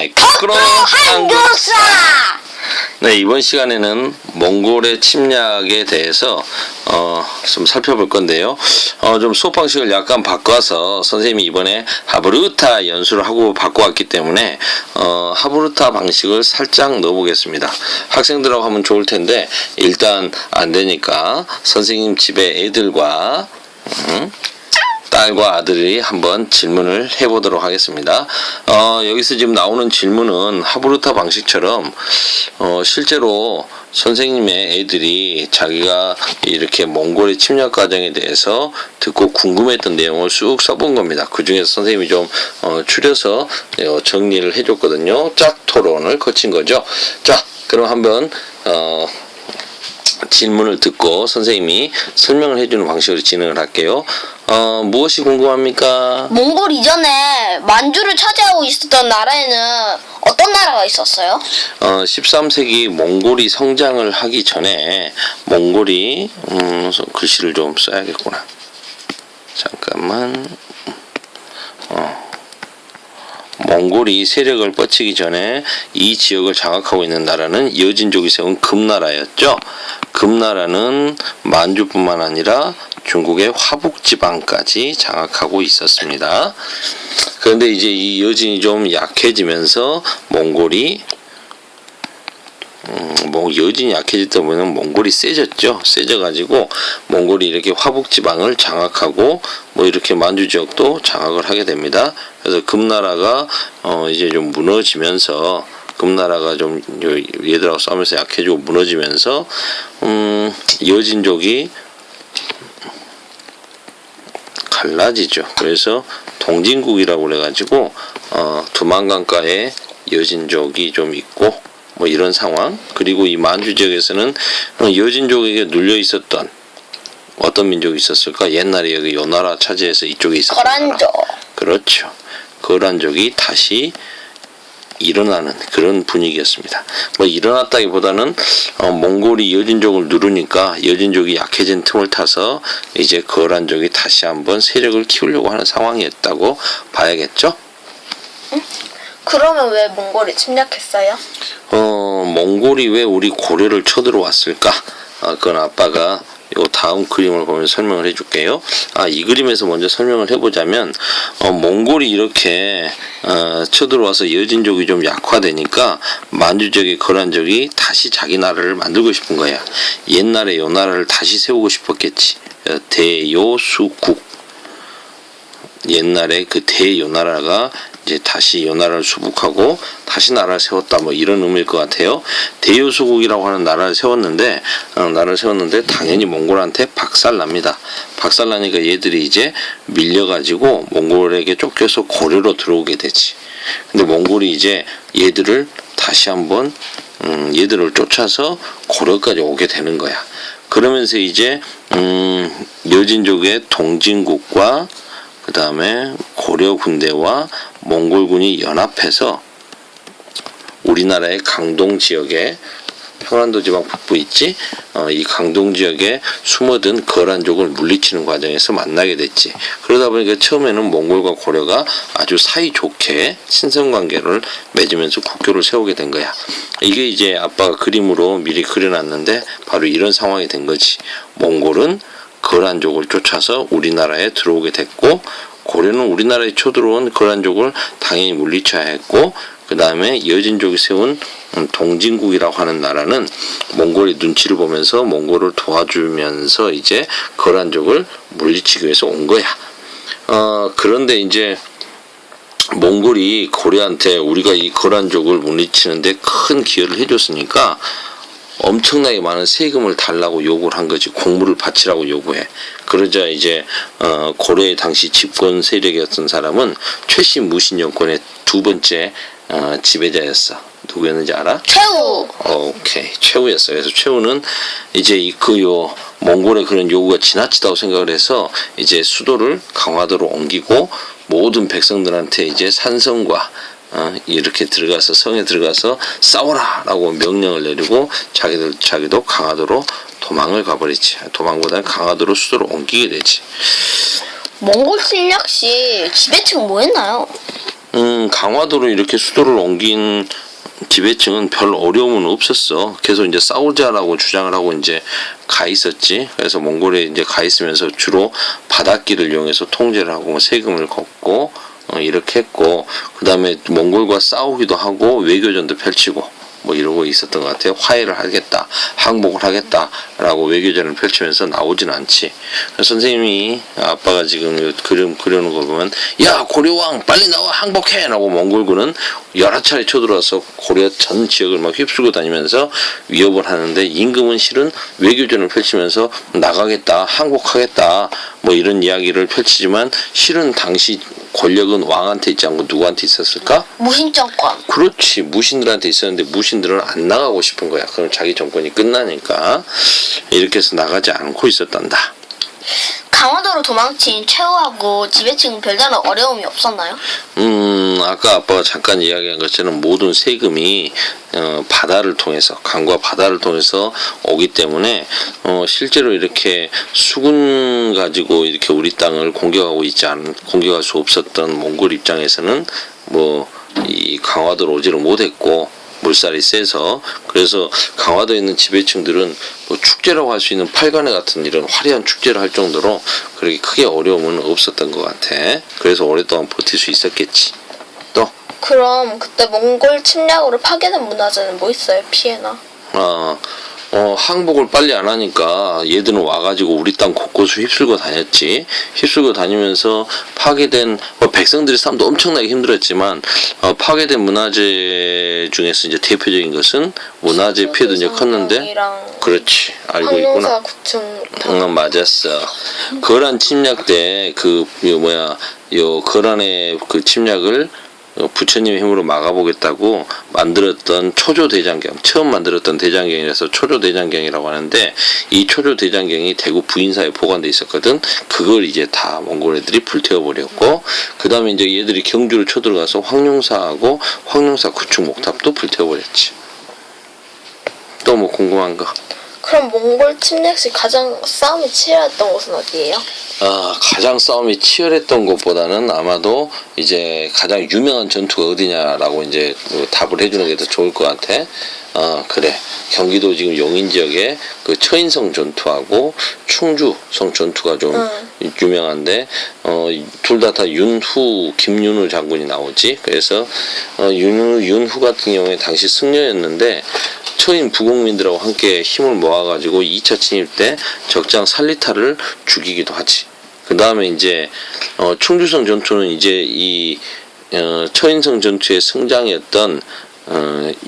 네, 거꾸로 한교사. 네, 이번 시간에는 몽골의 침략에 대해서 좀 살펴볼 건데요. 좀 수업 방식을 약간 바꿔서 선생님이 이번에 하브르타 연수를 하고 바꿔왔기 때문에 하브르타 방식을 살짝 넣어보겠습니다. 학생들하고 하면 좋을 텐데 일단 안 되니까 선생님 집에 애들과 딸과 아들이 한번 질문을 해보도록 하겠습니다. 여기서 지금 나오는 질문은 하브르타 방식처럼 실제로 선생님의 애들이 자기가 이렇게 몽골의 침략 과정에 대해서 듣고 궁금했던 내용을 쑥 써본 겁니다. 그 중에서 선생님이 좀 추려서 정리를 해줬거든요. 짝 토론을 거친 거죠. 자, 그럼 한번 질문을 듣고 선생님이 설명을 해주는 방식으로 진행을 할게요. 무엇이 궁금합니까? 몽골 이전에 만주를 차지하고 있었던 나라에는 어떤 나라가 있었어요? 13세기 몽골이 성장을 하기 전에 몽골이 글씨를 좀 써야겠구나. 잠깐만. 몽골이 세력을 뻗치기 전에 이 지역을 장악하고 있는 나라는 여진족이 세운 금나라였죠. 금나라는 만주뿐만 아니라 중국의 화북지방까지 장악하고 있었습니다. 그런데 이제 이 여진이 좀 약해지면서 몽골이 여진이 약해지다 보면 몽골이 세졌죠. 세져가지고 몽골이 이렇게 화북지방을 장악하고 이렇게 만주 지역도 장악을 하게 됩니다. 그래서 금나라가 이제 좀 무너지면서 금나라가 좀 얘들하고 싸우면서 약해지고 무너지면서 여진족이 갈라지죠. 그래서 동진국이라고 그래가지고 두만강가에 여진족이 좀 있고 이런 상황. 그리고 이 만주 지역에서는 여진족에게 눌려 있었던 어떤 민족이 있었을까? 옛날에 여기 요 나라 차지해서 이쪽에 있었던 거란족. 그렇죠. 거란족이 다시 일어나는 그런 분위기였습니다. 일어났다기보다는 몽골이 여진족을 누르니까 여진족이 약해진 틈을 타서 이제 거란족이 다시 한번 세력을 키우려고 하는 상황이었다고 봐야겠죠? 그러면 왜 몽골이 침략했어요? 몽골이 왜 우리 고려를 쳐들어왔을까? 그건 아빠가 요 다음 그림을 보면 설명을 해줄게요. 이 그림에서 먼저 설명을 해보자면 몽골이 이렇게 쳐들어와서 여진족이 좀 약화되니까 만주족의 거란족이 다시 자기 나라를 만들고 싶은 거야. 옛날에 요 나라를 다시 세우고 싶었겠지. 대요수국. 옛날에 그 대요나라가 이제 다시 요 나라를 수복하고 다시 나라를 세웠다 이런 의미일 것 같아요. 대요수국이라고 하는 나라를 세웠는데 당연히 몽골한테 박살납니다. 박살나니까 얘들이 이제 밀려가지고 몽골에게 쫓겨서 고려로 들어오게 되지. 근데 몽골이 이제 얘들을 다시 한번 얘들을 쫓아서 고려까지 오게 되는 거야. 그러면서 이제 여진족의 동진국과 그 다음에 고려 군대와 몽골군이 연합해서 우리나라의 강동 지역에 평안도 지방 북부 있지? 이 강동 지역에 숨어든 거란족을 물리치는 과정에서 만나게 됐지. 그러다 보니까 처음에는 몽골과 고려가 아주 사이좋게 친선관계를 맺으면서 국교를 세우게 된 거야. 이게 이제 아빠가 그림으로 미리 그려놨는데 바로 이런 상황이 된 거지. 몽골은 거란족을 쫓아서 우리나라에 들어오게 됐고 고려는 우리나라에 쳐들어온 거란족을 당연히 물리쳐야 했고 그 다음에 여진족이 세운 동진국이라고 하는 나라는 몽골의 눈치를 보면서 몽골을 도와주면서 이제 거란족을 물리치기 위해서 온 거야. 그런데 이제 몽골이 고려한테 우리가 이 거란족을 물리치는데 큰 기여를 해줬으니까 엄청나게 많은 세금을 달라고 요구를 한 거지. 공물을 바치라고 요구해. 그러자 이제 고려의 당시 집권 세력이었던 사람은 최씨 무신 정권의 두 번째 지배자였어. 누구였는지 알아? 최후. 오케이, 최후였어. 그래서 최후는 이제 몽골의 그런 요구가 지나치다고 생각을 해서 이제 수도를 강화도로 옮기고 모든 백성들한테 이제 산성과 이렇게 들어가서 성에 들어가서 싸워라 라고 명령을 내리고 자기도 강화도로 도망을 가버리지. 도망보다는 강화도로 수도를 옮기게 되지. 몽골 침략 시 지배층 뭐 했나요? 강화도로 이렇게 수도를 옮긴 지배층은 별 어려움은 없었어. 계속 이제 싸우자라고 주장을 하고 이제 가 있었지. 그래서 몽골에 이제 가 있으면서 주로 바닷길을 이용해서 통제를 하고 세금을 걷고 이렇게 했고, 그 다음에 몽골과 싸우기도 하고 외교전도 펼치고 뭐 이러고 있었던 것 같아요. 화해를 하겠다, 항복을 하겠다라고 외교전을 펼치면서 나오진 않지. 그래서 선생님이 아빠가 지금 그림 그려놓은 거 보면, 야 고려왕 빨리 나와 항복해라고 몽골군은 여러 차례 쳐들어와서 고려 전 지역을 막 휩쓸고 다니면서 위협을 하는데, 임금은 실은 외교전을 펼치면서 나가겠다, 항복하겠다 뭐 이런 이야기를 펼치지만, 실은 당시 권력은 왕한테 있지 않고 누구한테 있었을까? 무신정권. 그렇지, 무신들한테 있었는데 무신들은 안 나가고 싶은 거야. 그럼 자기 정권이 끝나니까 이렇게 해서 나가지 않고 있었단다. 강화도로 도망친 최후하고 지배층은 별다른 어려움이 없었나요? 아까 아빠가 잠깐 이야기한 것처럼 모든 세금이 바다를 통해서, 강과 바다를 통해서 오기 때문에 실제로 이렇게 수군 가지고 이렇게 우리 땅을 공격할 수 없었던 몽골 입장에서는 뭐 이 강화도를 오지를 못했고, 물살이 세서. 그래서 강화도에 있는 지배층들은 뭐 축제라고 할 수 있는 팔관회 같은 이런 화려한 축제를 할 정도로 그렇게 크게 어려움은 없었던 것 같아. 그래서 오랫동안 버틸 수 있었겠지. 또 그럼 그때 몽골 침략으로 파괴된 문화재는 뭐 있어요? 피해나? 항복을 빨리 안 하니까 얘들은 와가지고 우리 땅 곳곳을 휩쓸고 다녔지. 휩쓸고 다니면서 파괴된, 백성들이 삶도 엄청나게 힘들었지만, 파괴된 문화재 중에서 이제 대표적인 것은, 문화재 피해도 이제 컸는데, 그렇지, 알고 있구나. 맞았어. 거란 침략 때 거란의 그 침략을 부처님의 힘으로 막아보겠다고 만들었던 초조대장경, 처음 만들었던 대장경이라서 초조대장경이라고 하는데, 이 초조대장경이 대구 부인사에 보관돼 있었거든. 그걸 이제 다 몽골 애들이 불태워버렸고, 그 다음에 이제 얘들이 경주를 쳐들어가서 황룡사하고 황룡사 구축 목탑도 불태워버렸지. 또 뭐 궁금한 거? 그럼 몽골 침략 시 가장 싸움이 치열했던 곳은 어디예요? 가장 싸움이 치열했던 곳보다는 아마도 이제 가장 유명한 전투가 어디냐라고 이제 답을 해주는 게 더 좋을 것 같아. 그래. 경기도 지금 용인 지역에 그 처인성 전투하고 충주성 전투가 좀 유명한데, 둘 다 윤후, 김윤후 장군이 나오지. 그래서 윤후 같은 경우에 당시 승려였는데, 처인 부국민들하고 함께 힘을 모아가지고 2차 침입 때 적장 살리타를 죽이기도 하지. 그 다음에 이제 충주성 전투는 이제 이 처인성 전투의 승장이었던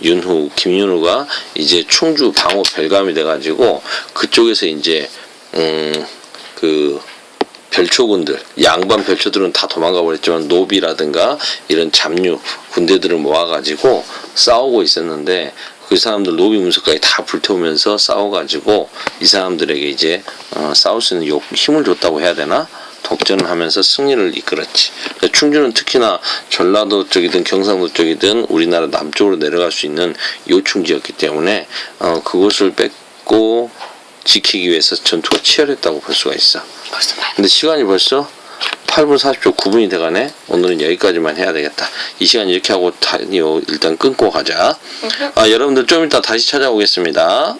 윤후, 김윤후가 이제 충주 방어 별감이 돼가지고 그쪽에서 이제 그 별초군들, 양반 별초들은 다 도망가 버렸지만 노비라든가 이런 잡류 군대들을 모아가지고 싸우고 있었는데, 그 사람들 노비 문서까지 다 불태우면서 싸워가지고 이 사람들에게 이제 싸울 수 있는 힘을 줬다고 해야 되나? 독전을 하면서 승리를 이끌었지. 충주는 특히나 전라도 쪽이든 경상도 쪽이든 우리나라 남쪽으로 내려갈 수 있는 요충지였기 때문에 그것을 뺏고 지키기 위해서 전투가 치열했다고 볼 수가 있어. 근데 시간이 벌써 8분 40초 9분이 돼가네. 오늘은 여기까지만 해야 되겠다. 이 시간 이렇게 하고 일단 끊고 가자. 여러분들 좀 이따 다시 찾아오겠습니다.